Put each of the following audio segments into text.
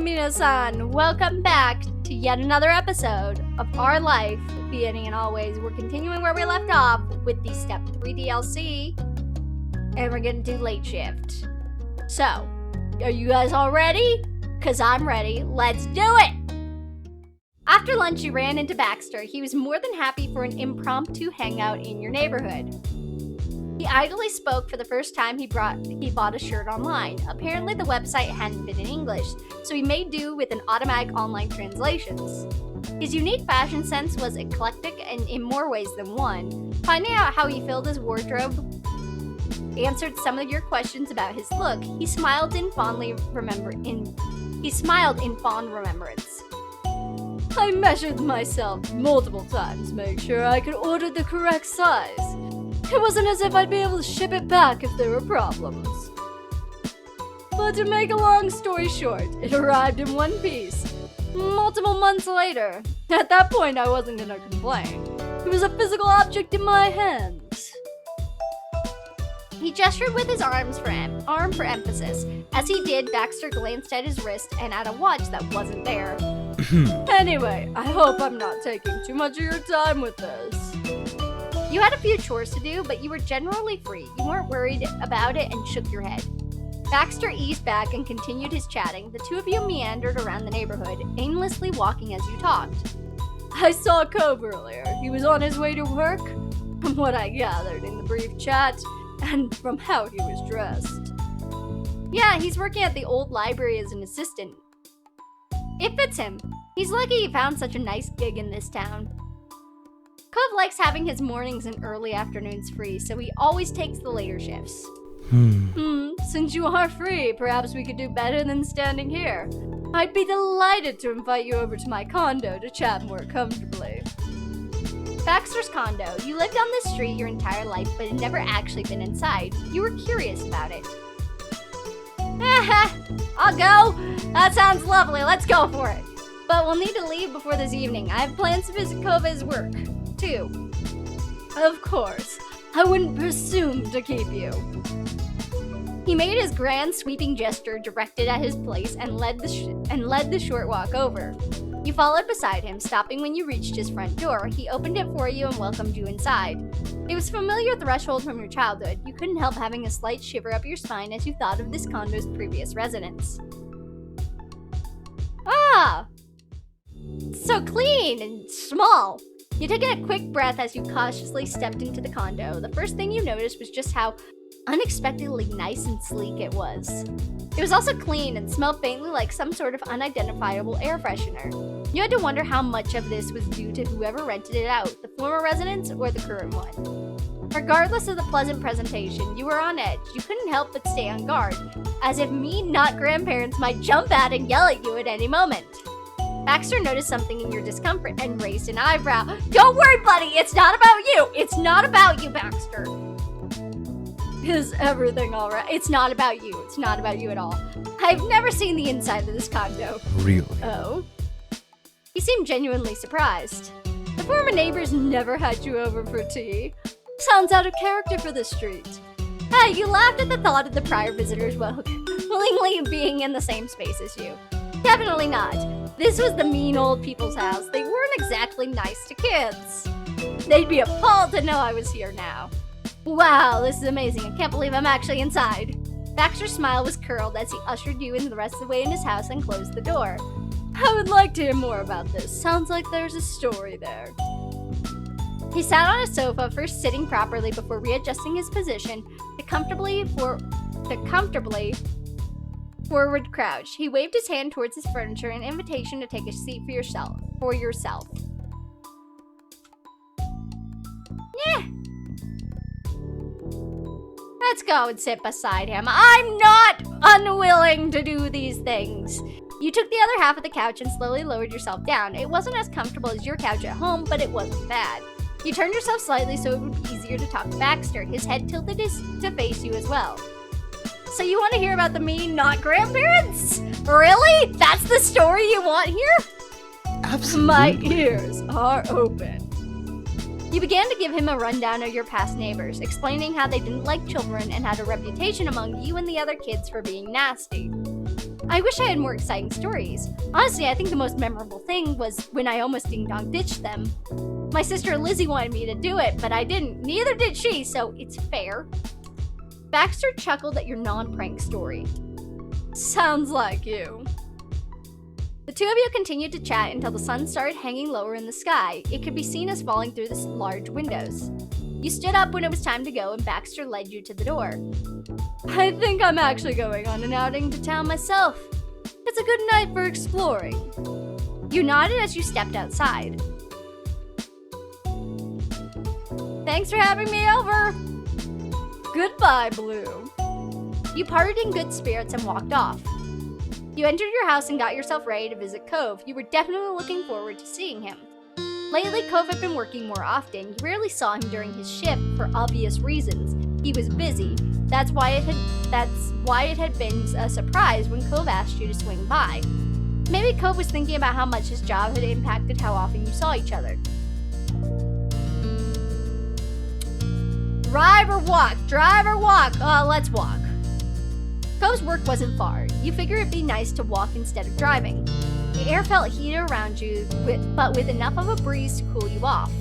minasan! Welcome back to yet another episode of Our Life Be Any and Always. We're continuing where we left off with the Step 3 DLC, and we're gonna do late shift. So, are you guys all ready? Cause I'm ready. Let's do it! After lunch, you ran into Baxter. He was more than happy for an impromptu hangout in your neighborhood. He idly spoke for the first time he bought a shirt online. Apparently the website hadn't been in English, so he made do with an automatic online translations. His unique fashion sense was eclectic and in more ways than one. Finding out how he filled his wardrobe answered some of your questions about his look. He smiled in fond remembrance. I measured myself multiple times to make sure I could order the correct size. It wasn't as if I'd be able to ship it back if there were problems. But to make a long story short, it arrived in one piece, multiple months later. At that point, I wasn't gonna complain. It was a physical object in my hands. He gestured with his arm for emphasis. As he did, Baxter glanced at his wrist and at a watch that wasn't there. Anyway, I hope I'm not taking too much of your time with this. You had a few chores to do, but you were generally free. You weren't worried about it and shook your head. Baxter eased back and continued his chatting. The two of you meandered around the neighborhood, aimlessly walking as you talked. I saw Cove earlier. He was on his way to work, from what I gathered in the brief chat, and from how he was dressed. Yeah, he's working at the old library as an assistant. It fits him. He's lucky he found such a nice gig in this town. Cove likes having his mornings and early afternoons free, so he always takes the later shifts. Since you are free, perhaps we could do better than standing here. I'd be delighted to invite you over to my condo to chat more comfortably. Baxter's condo. You lived on this street your entire life, but had never actually been inside. You were curious about it. I'll go. That sounds lovely. Let's go for it. But we'll need to leave before this evening. I have plans to visit Kove's work, too. Of course. I wouldn't presume to keep you. He made his grand sweeping gesture directed at his place and led the short walk over. You followed beside him, stopping when you reached his front door. He opened it for you and welcomed you inside. It was a familiar threshold from your childhood. You couldn't help having a slight shiver up your spine as you thought of this condo's previous residents. Ah! So clean and small. You took a quick breath as you cautiously stepped into the condo. The first thing you noticed was just how unexpectedly nice and sleek it was. It was also clean and smelled faintly like some sort of unidentifiable air freshener. You had to wonder how much of this was due to whoever rented it out, the former residents or the current one. Regardless of the pleasant presentation, you were on edge. You couldn't help but stay on guard, as if mean not grandparents might jump out and yell at you at any moment. Baxter noticed something in your discomfort and raised an eyebrow. Don't worry, buddy, it's not about you! It's not about you, Baxter! Is everything alright? It's not about you. It's not about you at all. I've never seen the inside of this condo. Really? Oh? He seemed genuinely surprised. The former neighbors never had you over for tea. Sounds out of character for this street. Hey, you laughed at the thought of the prior visitors willingly being in the same space as you. Definitely not. This was the mean old people's house. They weren't exactly nice to kids. They'd be appalled to know I was here now. Wow, this is amazing. I can't believe I'm actually inside. Baxter's smile was curled as he ushered you in the rest of the way in his house and closed the door. I would like to hear more about this. Sounds like there's a story there. He sat on a sofa, first sitting properly before readjusting his position to comfortably forward crouch. He waved his hand towards his furniture, an invitation to take a seat for yourself. Yeah. Let's go and sit beside him. I'm not unwilling to do these things. You took the other half of the couch and slowly lowered yourself down. It wasn't as comfortable as your couch at home, but it wasn't bad. You turned yourself slightly so it would be easier to talk to Baxter. His head tilted to face you as well. So you want to hear about the mean not grandparents? Really? That's the story you want here? Absolutely. My ears are open. You began to give him a rundown of your past neighbors, explaining how they didn't like children and had a reputation among you and the other kids for being nasty. I wish I had more exciting stories. Honestly, I think the most memorable thing was when I almost ding-dong ditched them. My sister Lizzie wanted me to do it, but I didn't. Neither did she, so it's fair. Baxter chuckled at your non-prank story. Sounds like you. The two of you continued to chat until the sun started hanging lower in the sky. It could be seen as falling through the large windows. You stood up when it was time to go, and Baxter led you to the door. I think I'm actually going on an outing to town myself. It's a good night for exploring. You nodded as you stepped outside. Thanks for having me over. Goodbye, Blue. You parted in good spirits and walked off. You entered your house and got yourself ready to visit Cove. You were definitely looking forward to seeing him. Lately, Cove had been working more often. You rarely saw him during his shift for obvious reasons. He was busy. That's why it had been a surprise when Cove asked you to swing by. Maybe Cove was thinking about how much his job had impacted how often you saw each other. Drive or walk? Drive or walk? Let's walk. Cove's work wasn't far. You figured it'd be nice to walk instead of driving. The air felt heated around you, but with enough of a breeze to cool you off.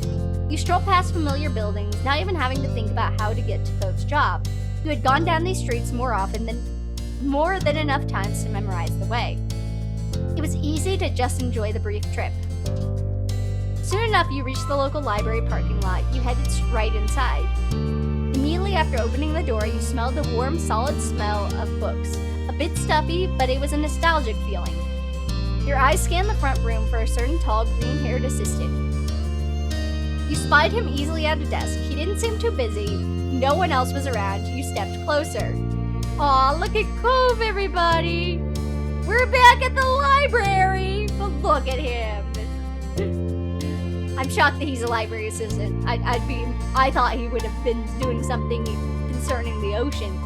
You strolled past familiar buildings, not even having to think about how to get to Cove's job. You had gone down these streets more than enough times to memorize the way. It was easy to just enjoy the brief trip. Soon enough, you reached the local library parking lot. You headed right inside. Immediately after opening the door, you smelled the warm, solid smell of books. A bit stuffy, but it was a nostalgic feeling. Your eyes scanned the front room for a certain tall, green-haired assistant. You spied him easily at a desk. He didn't seem too busy. No one else was around. You stepped closer. Aw, look at Cove, everybody! We're back at the library! But look at him! I'm shocked that he's a library assistant. I thought he would have been doing something concerning the ocean.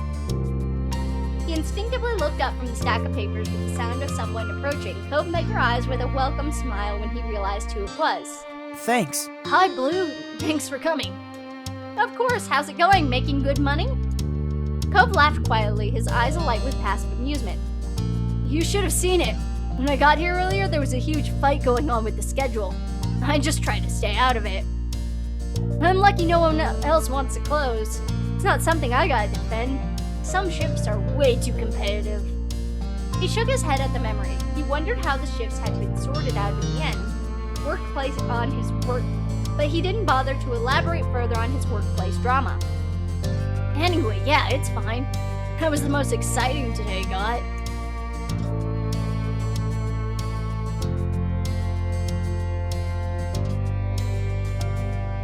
He instinctively looked up from the stack of papers with the sound of someone approaching. Cove met your eyes with a welcome smile when he realized who it was. Thanks. Hi, Blue. Thanks for coming. Of course. How's it going? Making good money? Cove laughed quietly, his eyes alight with passive amusement. You should have seen it. When I got here earlier, there was a huge fight going on with the schedule. I just tried to stay out of it. I'm lucky no one else wants to close. It's not something I gotta defend. Some shifts are way too competitive. He shook his head at the memory. He wondered how the shifts had been sorted out in the end. Workplace on his work, but he didn't bother to elaborate further on his workplace drama. Anyway, yeah, it's fine. That was the most exciting today got.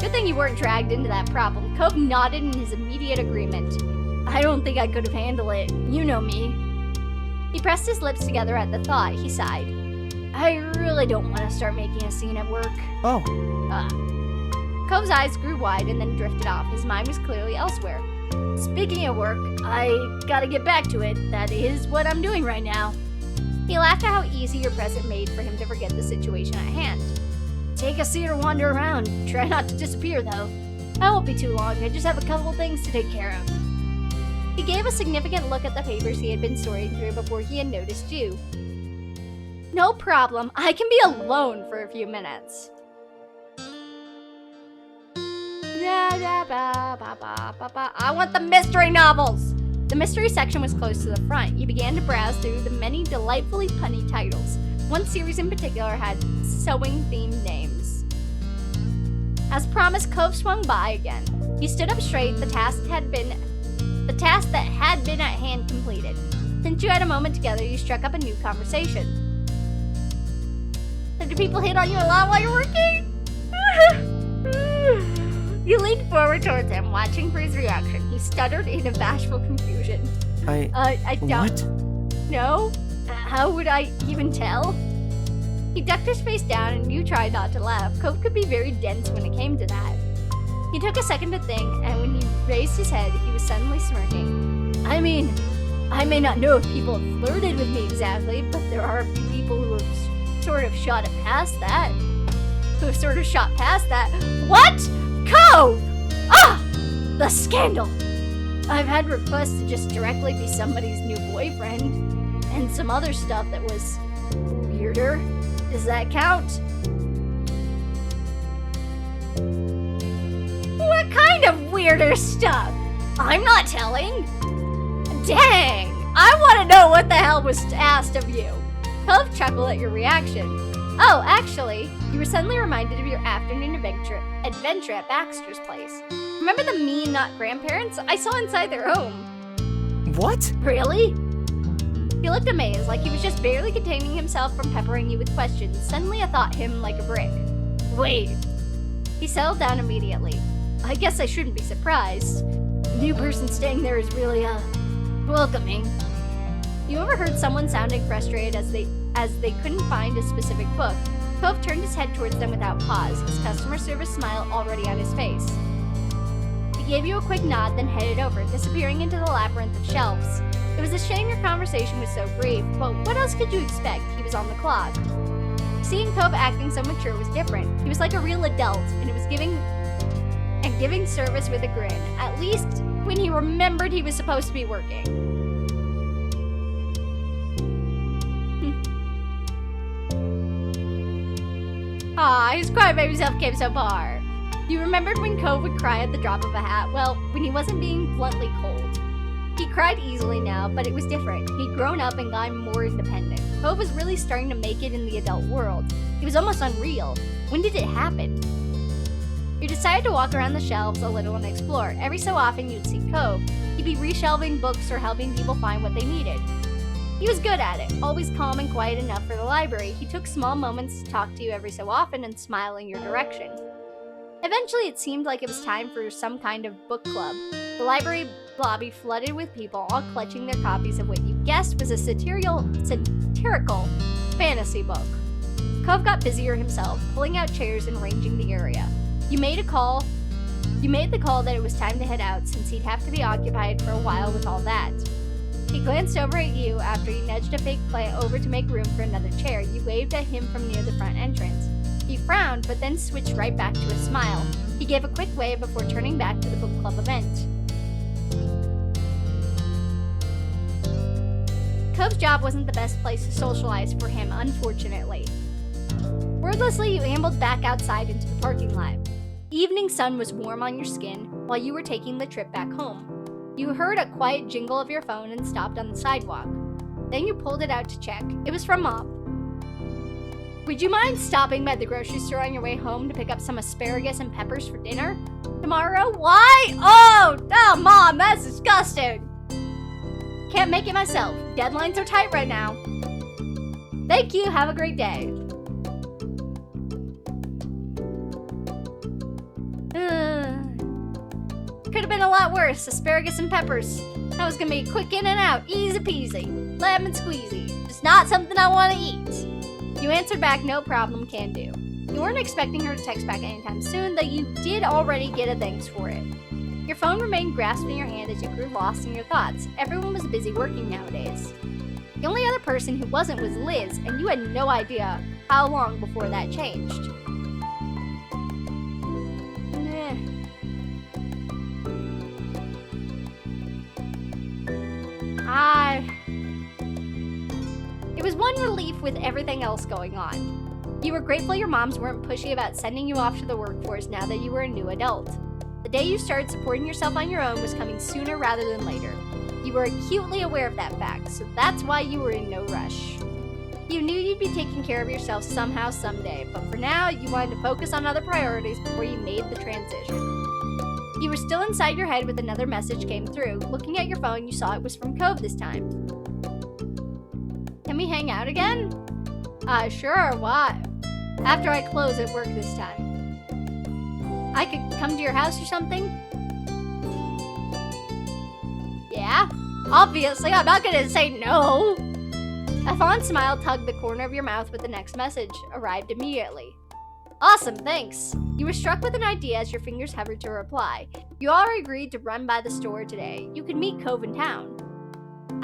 Good thing you weren't dragged into that problem. Cove nodded in his immediate agreement. I don't think I could have handled it. You know me. He pressed his lips together at the thought. He sighed. I really don't want to start making a scene at work. Oh. Cove's eyes grew wide and then drifted off. His mind was clearly elsewhere. Speaking of work, I gotta get back to it. That is what I'm doing right now. He laughed at how easy your present made for him to forget the situation at hand. Take a seat or wander around. Try not to disappear, though. I won't be too long. I just have a couple of things to take care of. He gave a significant look at the papers he had been sorting through before he had noticed you. No problem. I can be alone for a few minutes. I want the mystery novels! The mystery section was close to the front. You began to browse through the many delightfully punny titles. One series in particular had sewing-themed names. As promised, Cove swung by again. He stood up straight. The task that had been at hand completed. Since you had a moment together, you struck up a new conversation. Do people hit on you a lot while you're working? You leaned forward towards him, watching for his reaction. He stuttered in a bashful confusion. I don't What? know. How would I even tell? He ducked his face down and you tried not to laugh. Cove could be very dense when it came to that. He took a second to think, and when he raised his head, he was suddenly smirking. I mean, I may not know if people have flirted with me exactly, but there are a few people who have sort of shot past that. What? Cove! Ah! The scandal! I've had requests to just directly be somebody's new boyfriend. and some other stuff that was weirder. Does that count? What kind of weirder stuff? I'm not telling. Dang, I want to know what the hell was asked of you. Cove chuckled at your reaction. Oh, actually, you were suddenly reminded of your afternoon adventure at Baxter's place. Remember the mean grandparents? I saw inside their home. What? Really? He looked amazed, like he was just barely containing himself from peppering you with questions. Suddenly a thought hit him like a brick. Wait. He settled down immediately. I guess I shouldn't be surprised. The new person staying there is really, welcoming. You overheard someone sounding frustrated as they couldn't find a specific book. Cove turned his head towards them without pause, his customer service smile already on his face. He gave you a quick nod, then headed over, disappearing into the labyrinth of shelves. It was a shame your conversation was so brief, but what else could you expect? He was on the clock. Seeing Cove acting so mature was different. He was like a real adult, and it was giving service with a grin, at least when he remembered he was supposed to be working. His crybaby self came so far. You remembered when Cove would cry at the drop of a hat? Well, when he wasn't being bluntly cold. He cried easily now, but it was different. He'd grown up and gotten more independent. Cove was really starting to make it in the adult world. It was almost unreal. When did it happen? You decided to walk around the shelves a little and explore. Every so often you'd see Cove. He'd be reshelving books or helping people find what they needed. He was good at it, always calm and quiet enough for the library. He took small moments to talk to you every so often and smile in your direction. Eventually, it seemed like it was time for some kind of book club. The library lobby flooded with people, all clutching their copies of what you guessed was a satirical fantasy book. Cove got busier himself, pulling out chairs and arranging the area. You made the call that it was time to head out, since he'd have to be occupied for a while with all that. He glanced over at you after he nudged a fake plant over to make room for another chair. You waved at him from near the front entrance. He frowned, but then switched right back to a smile. He gave a quick wave before turning back to the book club event. Cove's job wasn't the best place to socialize for him, unfortunately. Wordlessly, you ambled back outside into the parking lot. The evening sun was warm on your skin while you were taking the trip back home. You heard a quiet jingle of your phone and stopped on the sidewalk. Then you pulled it out to check. It was from Mom. Would you mind stopping by the grocery store on your way home to pick up some asparagus and peppers for dinner tomorrow? Why? Oh, Mom, that's disgusting. Can't make it myself. Deadlines are tight right now. Thank you. Have a great day. Could have been a lot worse. Asparagus and peppers. That was gonna be quick in and out. Easy peasy. Lemon squeezy. Just not something I want to eat. You answered back, no problem, can do. You weren't expecting her to text back anytime soon, though you did already get a thanks for it. Your phone remained grasped in your hand as you grew lost in your thoughts. Everyone was busy working nowadays. The only other person who wasn't was Liz, and you had no idea how long before that changed. It was one relief with everything else going on. You were grateful your moms weren't pushy about sending you off to the workforce now that you were a new adult. The day you started supporting yourself on your own was coming sooner rather than later. You were acutely aware of that fact, so that's why you were in no rush. You knew you'd be taking care of yourself somehow someday, but for now, you wanted to focus on other priorities before you made the transition. You were still inside your head when another message came through. Looking at your phone, you saw it was from Cove this time. Can we hang out again? Sure, why? After I close at work this time. I could come to your house or something? Yeah? Obviously, I'm not gonna say no! A fond smile tugged the corner of your mouth with the next message. Arrived immediately. Awesome, thanks. You were struck with an idea as your fingers hovered to reply. You already agreed to run by the store today. You could meet Cove in town.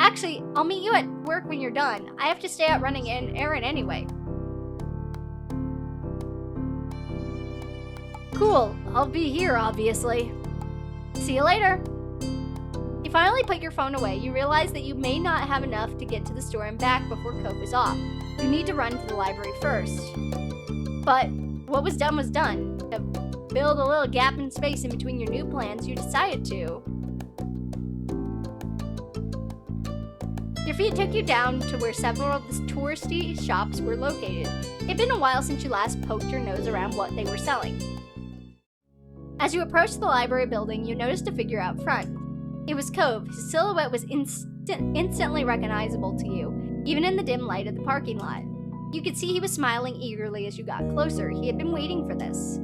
Actually, I'll meet you at work when you're done. I have to stay out running an errand anyway. Cool, I'll be here, obviously. See you later. He You finally put your phone away. You realize that you may not have enough to get to the store and back before Cove is off. You need to run to the library first. But what was done was done. To build a little gap in space in between your new plans, you decided to. Your feet took you down to where several of the touristy shops were located. It had been a while since you last poked your nose around what they were selling. As you approached the library building, you noticed a figure out front. It was Cove. His silhouette was instantly recognizable to you, even in the dim light of the parking lot. You could see he was smiling eagerly as you got closer. He had been waiting for this.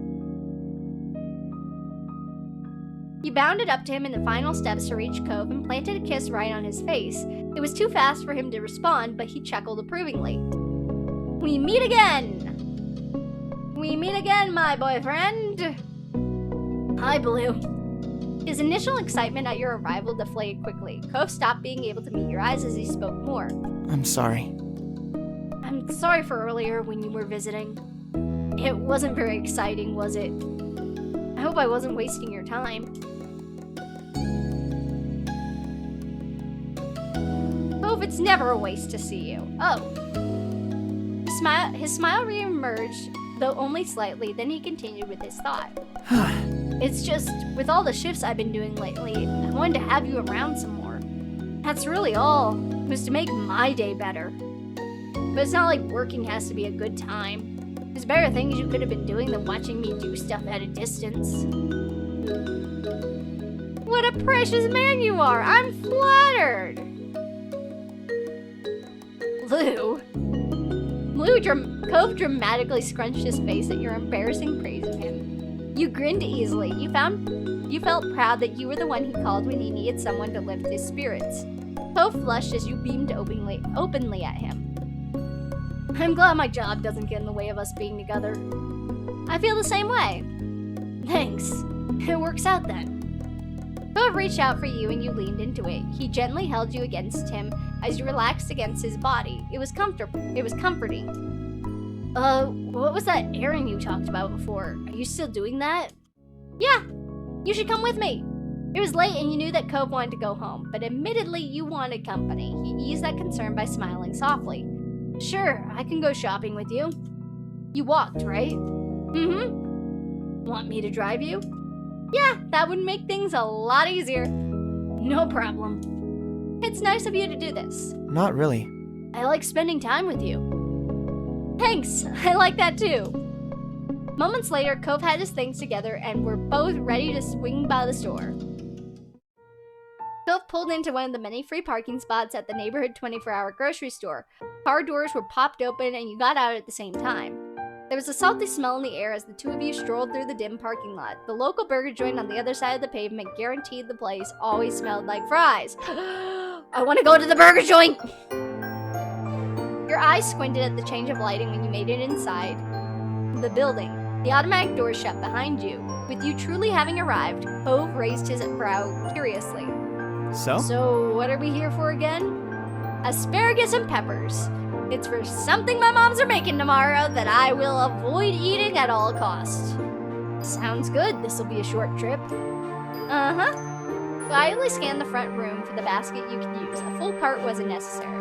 You bounded up to him in the final steps to reach Cove and planted a kiss right on his face. It was too fast for him to respond, but he chuckled approvingly. We meet again! We meet again, my boyfriend! Hi, Blue. His initial excitement at your arrival deflated quickly. Cove stopped being able to meet your eyes as he spoke more. I'm sorry. I'm sorry for earlier when you were visiting. It wasn't very exciting, was it? I hope I wasn't wasting your time. Cove, it's never a waste to see you. Oh. His smile re-emerged, though only slightly, then he continued with his thought. It's just, with all the shifts I've been doing lately, I wanted to have you around some more. That's really all. It was to make my day better. But it's not like working has to be a good time. There's better things you could have been doing than watching me do stuff at a distance. What a precious man you are! I'm flattered! Cove dramatically scrunched his face at your embarrassing praise of him. You grinned easily. You felt proud that you were the one he called when he needed someone to lift his spirits. Cove flushed as you beamed openly at him. I'm glad my job doesn't get in the way of us being together. I feel the same way. Thanks. It works out then. Cove reached out for you and you leaned into it. He gently held you against him as you relaxed against his body. It was comforting. What was that errand you talked about before? Are you still doing that? Yeah, you should come with me. It was late and you knew that Cove wanted to go home, but admittedly you wanted company. He eased that concern by smiling softly. Sure, I can go shopping with you. You walked, right? Mm-hmm. Want me to drive you? Yeah, that would make things a lot easier. No problem. It's nice of you to do this. Not really. I like spending time with you. Thanks, I like that too. Moments later, Cove had his things together and were both ready to swing by the store. Cove pulled into one of the many free parking spots at the neighborhood 24-hour grocery store. Car doors were popped open and you got out at the same time. There was a salty smell in the air as the two of you strolled through the dim parking lot. The local burger joint on the other side of the pavement guaranteed the place always smelled like fries. I want to go to the burger joint! Your eyes squinted at the change of lighting when you made it inside the building. The automatic door shut behind you. With you truly having arrived, Cove raised his brow curiously. So what are we here for again? Asparagus and peppers. It's for something my moms are making tomorrow that I will avoid eating at all costs. Sounds good. This'll be a short trip. Uh-huh. Quietly scan the front room for the basket you can use. A full cart wasn't necessary.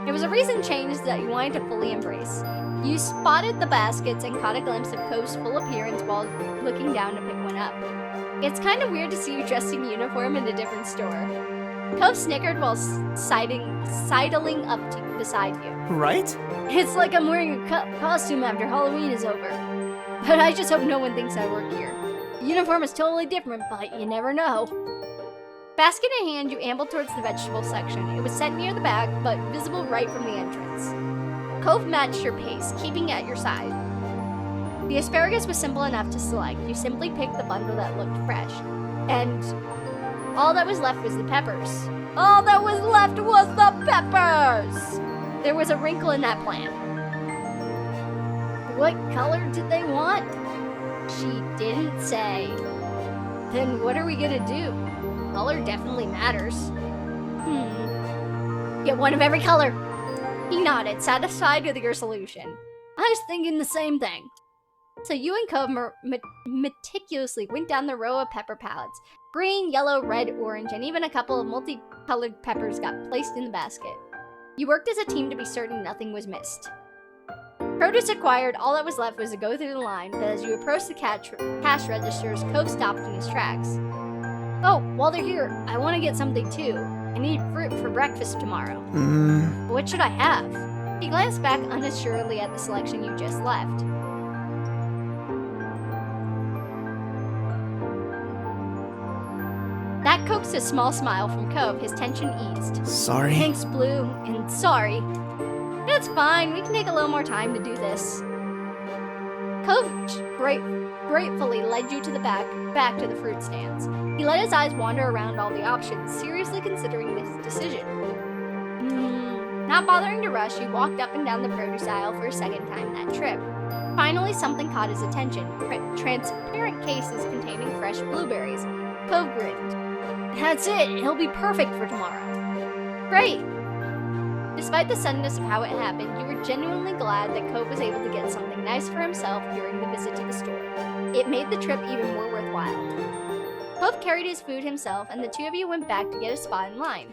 It was a recent change that you wanted to fully embrace. You spotted the baskets and caught a glimpse of Cove's full appearance while looking down to pick one up. It's kind of weird to see you dressed in uniform in a different store. Cove snickered while sidling up beside you. Right? It's like I'm wearing a costume after Halloween is over. But I just hope no one thinks I work here. The uniform is totally different, but you never know. Basket in hand, you ambled towards the vegetable section. It was set near the back, but visible right from the entrance. Cove matched your pace, keeping at your side. The asparagus was simple enough to select. You simply picked the bundle that looked fresh. And all that was left was the peppers. All that was left was the peppers! There was a wrinkle in that plan. What color did they want? She didn't say. Then what are we gonna do? Color definitely matters. Get one of every color. He nodded, satisfied with your solution. I was thinking the same thing. So you and Cove meticulously went down the row of pepper pallets. Green, yellow, red, orange, and even a couple of multicolored peppers got placed in the basket. You worked as a team to be certain nothing was missed. Produce acquired, all that was left was to go through the line, but as you approached the cash registers, Cove stopped in his tracks. Oh, while they're here, I want to get something too. I need fruit for breakfast tomorrow. What should I have? He glanced back unassuredly at the selection you just left. That coaxed a small smile from Cove, his tension eased. Sorry. Thanks, Blue, and sorry. It's fine, we can take a little more time to do this. Cove gratefully led you to the back to the fruit stands. He let his eyes wander around all the options, seriously considering this decision. Not bothering to rush, you walked up and down the produce aisle for a second time that trip. Finally, something caught his attention. Transparent cases containing fresh blueberries. Cove grinned. That's it, it'll be perfect for tomorrow. Great! Despite the suddenness of how it happened, you were genuinely glad that Cove was able to get something nice for himself during the visit to the store. It made the trip even more worthwhile. Cove carried his food himself, and the two of you went back to get a spot in line.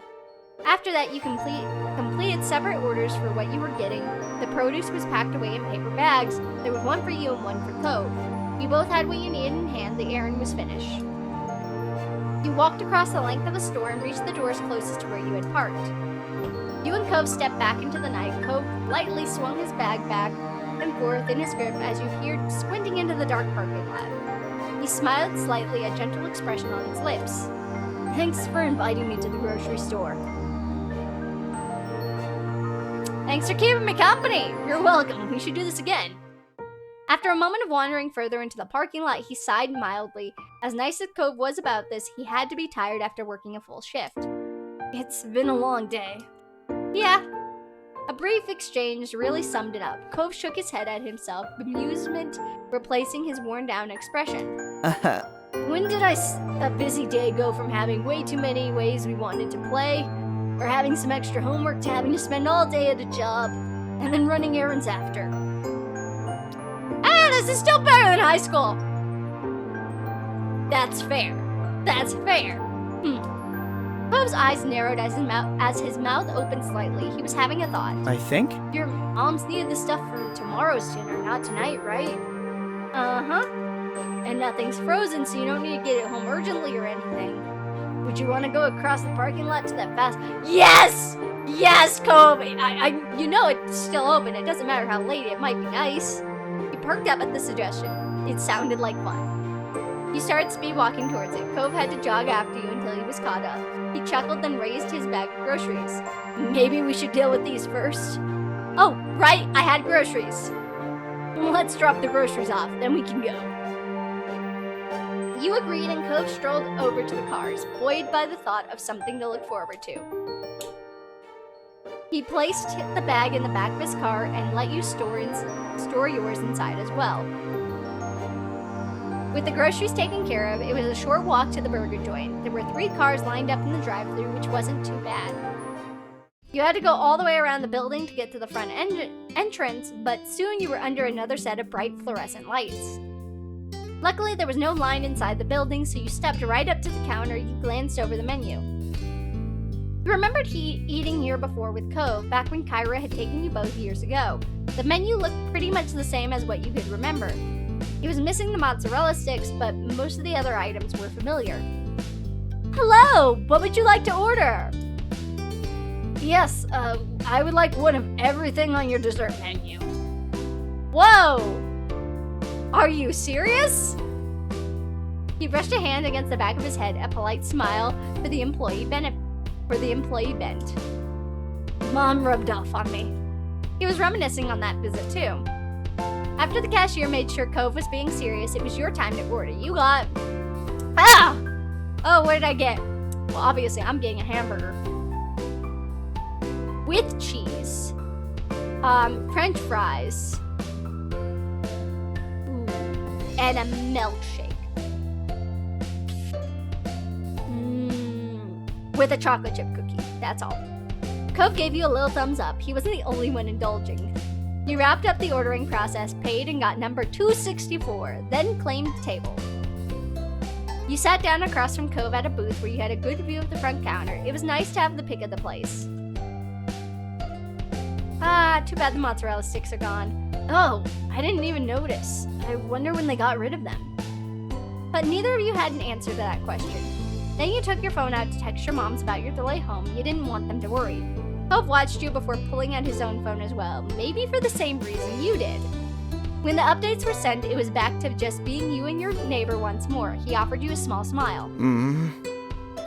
After that, you completed separate orders for what you were getting. The produce was packed away in paper bags. There was one for you and one for Cove. You both had what you needed in hand. The errand was finished. You walked across the length of the store and reached the doors closest to where you had parked. You and Cove stepped back into the night. Cove lightly swung his bag back and forth in his grip as you peered squinting into the dark parking lot. He smiled slightly, a gentle expression on his lips. Thanks for inviting me to the grocery store. Thanks for keeping me company. You're welcome. We should do this again. After a moment of wandering further into the parking lot, he sighed mildly. As nice as Cove was about this, he had to be tired after working a full shift. It's been a long day. Yeah. A brief exchange really summed it up. Cove shook his head at himself, amusement replacing his worn-down expression. When did a busy day go from having way too many ways we wanted to play, or having some extra homework to having to spend all day at a job, and then running errands after? This is still better than high school! That's fair. That's fair. Cove's eyes narrowed as his mouth opened slightly. He was having a thought. I think? Your mom's needed this stuff for tomorrow's dinner, not tonight, right? Uh-huh. And nothing's frozen, so you don't need to get it home urgently or anything. Would you want to go across the parking lot to that fast... Yes! Yes, Cove! You know it's still open. It doesn't matter how late. It might be nice. He perked up at the suggestion. It sounded like fun. You started speed walking towards it. Cove had to jog after you until he was caught up. He chuckled, then raised his bag of groceries. Maybe we should deal with these first. Oh, right, I had groceries. Let's drop the groceries off, then we can go. You agreed, and Cove strolled over to the cars, buoyed by the thought of something to look forward to. He placed the bag in the back of his car and let you store yours inside as well. With the groceries taken care of, it was a short walk to the burger joint. There were 3 cars lined up in the drive-thru, which wasn't too bad. You had to go all the way around the building to get to the front entrance, but soon you were under another set of bright fluorescent lights. Luckily, there was no line inside the building, so you stepped right up to the counter. You glanced over the menu. You remembered eating here before with Cove, back when Kyra had taken you both years ago. The menu looked pretty much the same as what you could remember. It was missing the mozzarella sticks, but most of the other items were familiar. Hello! What would you like to order? Yes, I would like one of everything on your dessert menu. Whoa! Are you serious? He brushed a hand against the back of his head, a polite smile for the employee bent. Mom rubbed off on me. He was reminiscing on that visit too. After the cashier made sure Cove was being serious, it was your time to order. You got... Ah! Oh, what did I get? Well, obviously, I'm getting a hamburger. With cheese. French fries. Ooh. And a milkshake. With a chocolate chip cookie. That's all. Cove gave you a little thumbs up. He wasn't the only one indulging. You wrapped up the ordering process, paid, and got number 264, then claimed the table. You sat down across from Cove at a booth where you had a good view of the front counter. It was nice to have the pick of the place. Ah, too bad the mozzarella sticks are gone. Oh, I didn't even notice. I wonder when they got rid of them. But neither of you had an answer to that question. Then you took your phone out to text your moms about your delay home. You didn't want them to worry. Cove watched you before pulling out his own phone as well, maybe for the same reason you did. When the updates were sent, it was back to just being you and your neighbor once more. He offered you a small smile.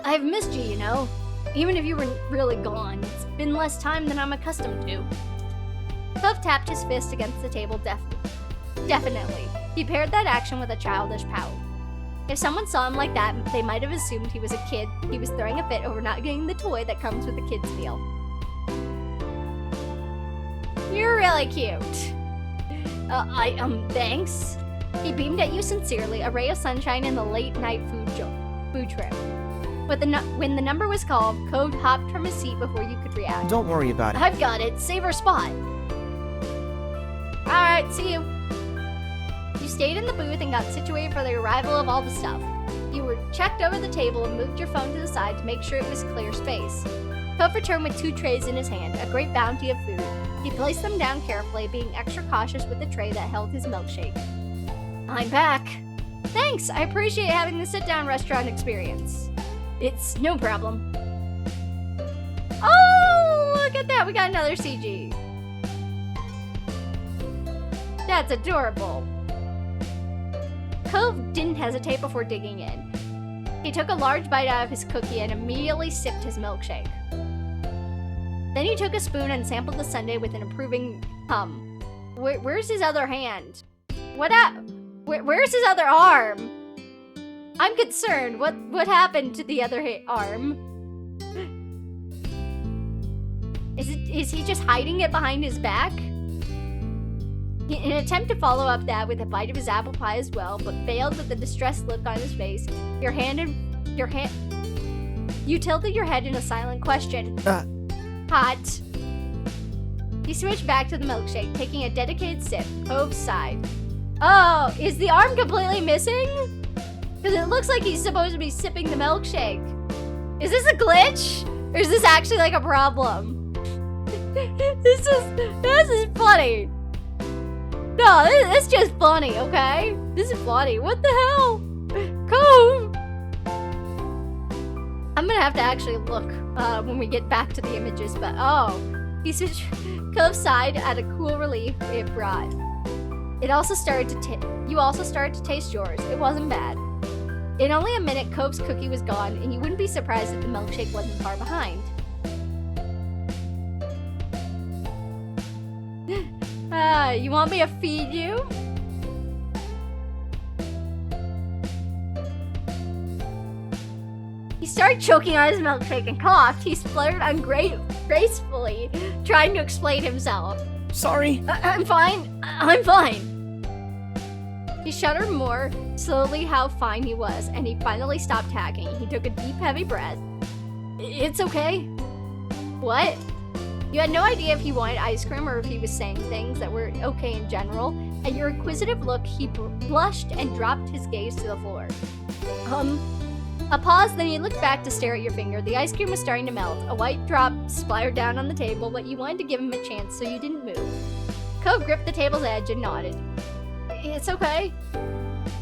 I've missed you, you know. Even if you were really gone, it's been less time than I'm accustomed to. Cove tapped his fist against the table definitely. He paired that action with a childish pout. If someone saw him like that, they might have assumed he was a kid. He was throwing a fit over not getting the toy that comes with the kid's meal. You're really cute. Thanks. He beamed at you sincerely, a ray of sunshine in the late-night food trip. When the number was called, Code hopped from his seat before you could react. Don't worry about it. I've got it. Save our spot. Alright, see you. You stayed in the booth and got situated for the arrival of all the stuff. You were checked over the table and moved your phone to the side to make sure it was clear space. Cove returned with 2 trays in his hand, a great bounty of food. He placed them down carefully, being extra cautious with the tray that held his milkshake. I'm back. Thanks, I appreciate having the sit-down restaurant experience. It's no problem. Oh, look at that, we got another CG. That's adorable. Cove didn't hesitate before digging in. He took a large bite out of his cookie and immediately sipped his milkshake. Then he took a spoon and sampled the sundae with an approving hum. Where's his other hand? Where's his other arm? I'm concerned. What happened to the other arm? Is he just hiding it behind his back? In an attempt to follow up that with a bite of his apple pie as well, but failed with the distressed look on his face, you tilted your head in a silent question. Hot. He switched back to the milkshake, taking a dedicated sip. Cove sighed. Oh, is the arm completely missing? Because it looks like he's supposed to be sipping the milkshake. Is this a glitch? Or is this actually like a problem? This is funny. No, it's just funny, okay? This is funny. What the hell? Cove! I'm gonna have to actually look when we get back to the images, but oh. Cove sighed at a cool relief it brought. You also started to taste yours. It wasn't bad. In only a minute, Cove's cookie was gone, and you wouldn't be surprised if the milkshake wasn't far behind. You want me to feed you? He started choking on his milkshake and coughed. He spluttered ungracefully, trying to explain himself. Sorry. I'm fine. I'm fine. He shuddered more slowly how fine he was, and he finally stopped hacking. He took a deep, heavy breath. It's okay. What? You had no idea if he wanted ice cream or if he was saying things that were okay in general. At your inquisitive look, he blushed and dropped his gaze to the floor. A pause, then he looked back to stare at your finger. The ice cream was starting to melt. A white drop splattered down on the table, but you wanted to give him a chance, so you didn't move. Cove gripped the table's edge and nodded. It's okay.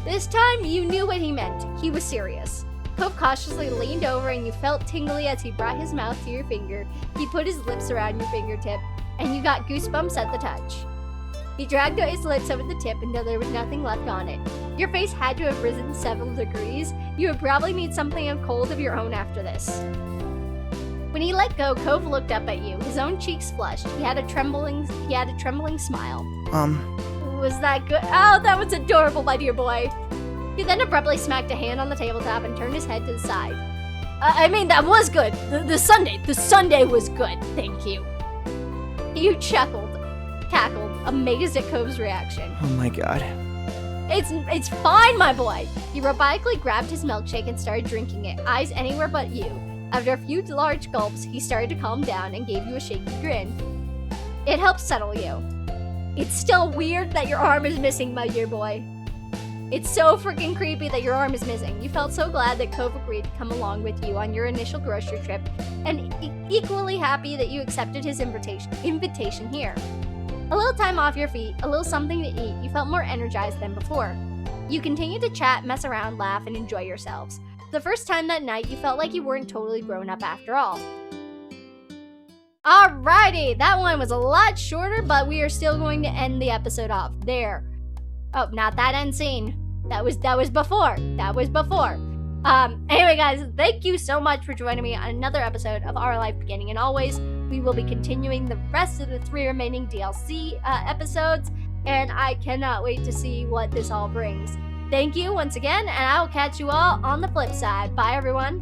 This time, you knew what he meant. He was serious. Cove cautiously leaned over and you felt tingly as he brought his mouth to your finger. He put his lips around your fingertip, and you got goosebumps at the touch. He dragged out his lips over the tip until there was nothing left on it. Your face had to have risen several degrees. You would probably need something cold of your own after this. When he let go, Cove looked up at you. His own cheeks flushed. He had a trembling smile. Was that good? Oh, that was adorable, my dear boy. He then abruptly smacked a hand on the tabletop and turned his head to the side. I mean, that was good. The sundae was good, thank you. You cackled, amazed at Cove's reaction. Oh my god. It's fine, my boy. He robotically grabbed his milkshake and started drinking it, eyes anywhere but you. After a few large gulps, he started to calm down and gave you a shaky grin. It helped settle you. It's still weird that your arm is missing, my dear boy. It's so freaking creepy that your arm is missing. You felt so glad that Cove agreed to come along with you on your initial grocery trip, and equally happy that you accepted his invitation here. A little time off your feet, a little something to eat, you felt more energized than before. You continued to chat, mess around, laugh, and enjoy yourselves. For the first time that night, you felt like you weren't totally grown up after all. Alrighty, that one was a lot shorter, but we are still going to end the episode off there. Oh, not that end scene. That was before. Anyway, guys, thank you so much for joining me on another episode of Our Life Beginning and Always. We will be continuing the rest of the 3 remaining DLC episodes, and I cannot wait to see what this all brings. Thank you once again, and I will catch you all on the flip side. Bye, everyone.